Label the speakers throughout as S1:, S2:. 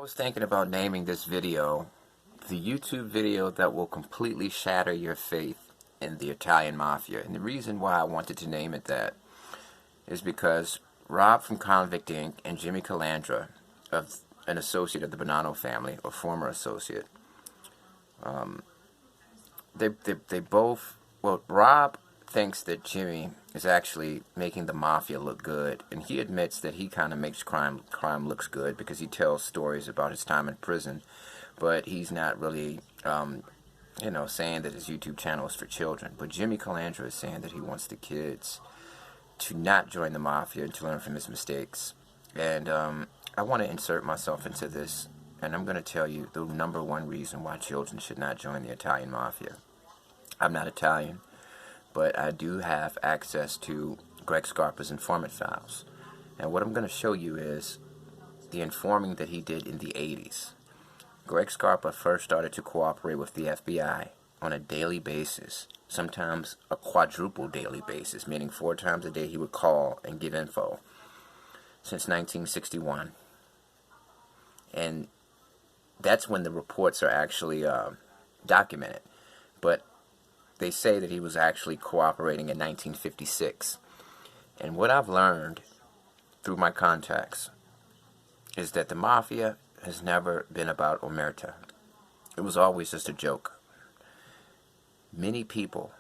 S1: was thinking about naming this video the YouTube video that will completely shatter your faith in the Italian Mafia. And the reason why I wanted to name it that is because Rob from Convict Inc. and Jimmy Calandra, of an associate of the Bonanno family, or former associate, they both, well, Rob thinks that Jimmy is actually making the Mafia look good, and he admits that he kind of makes crime looks good because he tells stories about his time in prison, but he's not really, saying that his YouTube channel is for children. But Jimmy Calandra is saying that he wants the kids to not join the Mafia and to learn from his mistakes. And I want to insert myself into this, and I'm going to tell you the number one reason why children should not join the Italian Mafia. I'm not Italian, but I do have access to Greg Scarpa's informant files. And what I'm going to show you is the informing that he did in the 80s. Greg Scarpa first started to cooperate with the FBI on a daily basis, sometimes a quadruple daily basis, meaning 4 times a day he would call and give info, since 1961. And that's when the reports are actually documented. But they say that he was actually cooperating in 1956. And what I've learned through my contacts is that the Mafia has never been about omerta. It was always just a joke. Many people,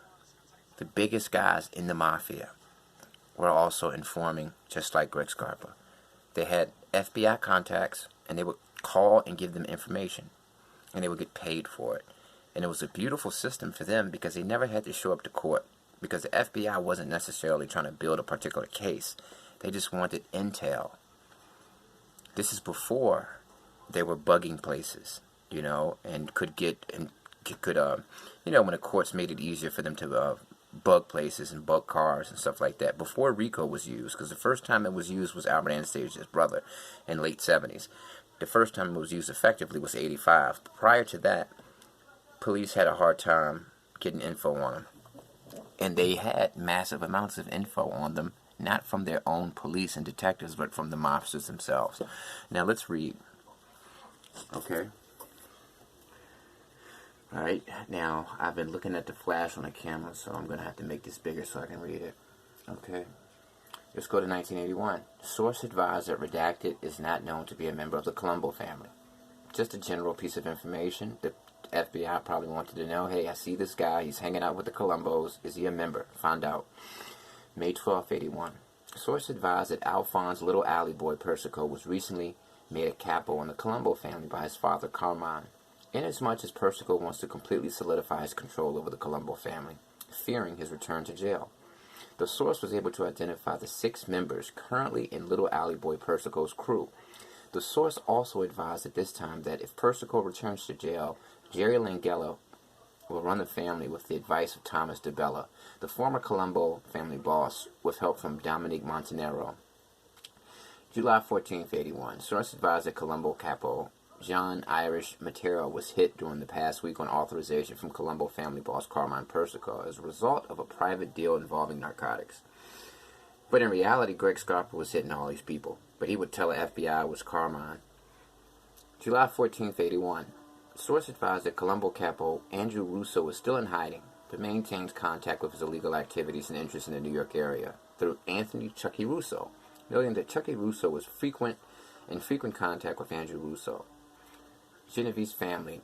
S1: the biggest guys in the Mafia, were also informing just like Greg Scarpa. They had FBI contacts, and they would call and give them information, and they would get paid for it. And it was a beautiful system for them because they never had to show up to court, because the FBI wasn't necessarily trying to build a particular case. They just wanted intel. This is before they were bugging places, and could when the courts made it easier for them to bug places and bug cars and stuff like that, before RICO was used, because the first time it was used was Albert Anastasia's brother in late 70s. The first time it was used effectively was 85. Prior to that, police had a hard time getting info on them. And they had massive amounts of info on them, not from their own police and detectives, but from the mobsters themselves. Now let's read. Okay. Alright, now I've been looking at the flash on the camera, so I'm going to have to make this bigger so I can read it. Okay. Let's go to 1981. Source advised that Redacted is not known to be a member of the Colombo family. Just a general piece of information. The FBI probably wanted to know, hey, I see this guy, he's hanging out with the Colombos, is he a member? Find out. May 12, 81. Source advised that Alphonse Little Alley Boy Persico was recently made a capo on the Colombo family by his father, Carmine, inasmuch as Persico wants to completely solidify his control over the Colombo family, fearing his return to jail. The source was able to identify the 6 members currently in Little Alley Boy Persico's crew. The source also advised at this time that if Persico returns to jail, Jerry Langella will run the family with the advice of Thomas DeBella, the former Colombo family boss, with help from Dominique Montanaro. July 14, 81. Source advised that Colombo capo John Irish Matera was hit during the past week on authorization from Colombo family boss Carmine Persico as a result of a private deal involving narcotics. But in reality, Greg Scarpa was hitting all these people, but he would tell the FBI it was Carmine. July 14, 81. Source advised that Colombo capo Andrew Russo was still in hiding, but maintains contact with his illegal activities and interests in the New York area through Anthony Chucky Russo, noting that Chucky Russo was in frequent contact with Andrew Russo. Genovese family,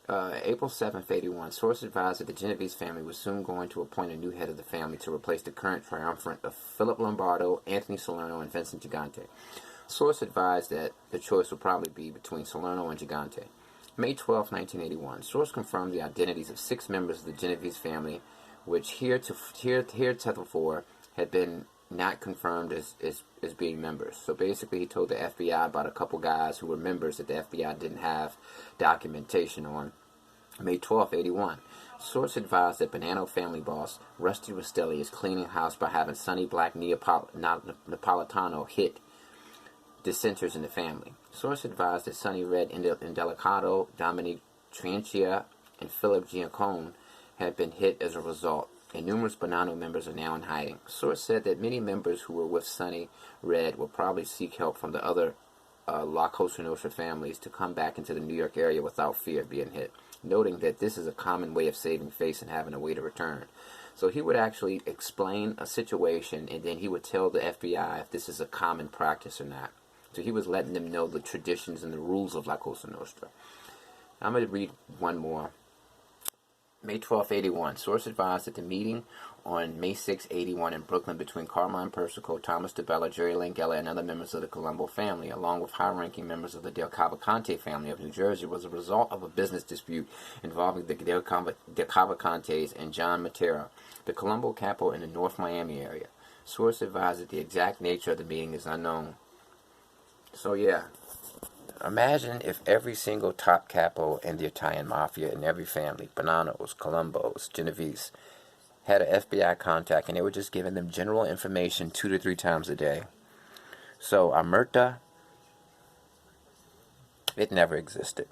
S1: April 7th, 81. Source advised that the Genovese family was soon going to appoint a new head of the family to replace the current triumvirate of Philip Lombardo, Anthony Salerno, and Vincent Gigante. Source advised that the choice would probably be between Salerno and Gigante. May 12, 1981. Source confirmed the identities of 6 members of the Genovese family, which heretofore had been not confirmed as being members. So basically he told the FBI about a couple guys who were members that the FBI didn't have documentation on. May 12, 81. Source advised that Bonanno family boss Rusty Rastelli is cleaning house by having Sonny Black Napolitano hit dissenters in the family. Source advised that Sonny Red Indelicato, Dominique Trincia, and Philip Giancone had been hit as a result, and numerous Bonanno members are now in hiding. Source said that many members who were with Sonny Red will probably seek help from the other La Cosa Nostra families to come back into the New York area without fear of being hit, noting that this is a common way of saving face and having a way to return. So he would actually explain a situation, and then he would tell the FBI if this is a common practice or not. So he was letting them know the traditions and the rules of La Cosa Nostra. I'm going to read one more. May 12, 81. Source advised that the meeting on May 6, 81 in Brooklyn between Carmine Persico, Thomas DeBella, Jerry Langella, and other members of the Colombo family, along with high-ranking members of the Del Cavalcante family of New Jersey, was a result of a business dispute involving the Del Cavalcantes and John Matera, the Colombo capo in the North Miami area. Source advised that the exact nature of the meeting is unknown. So yeah, imagine if every single top capo in the Italian mafia in every family, Bonanos, Colombos, Genovese, had an FBI contact, and they were just giving them general information 2 to 3 times a day. So, Omerta, it never existed.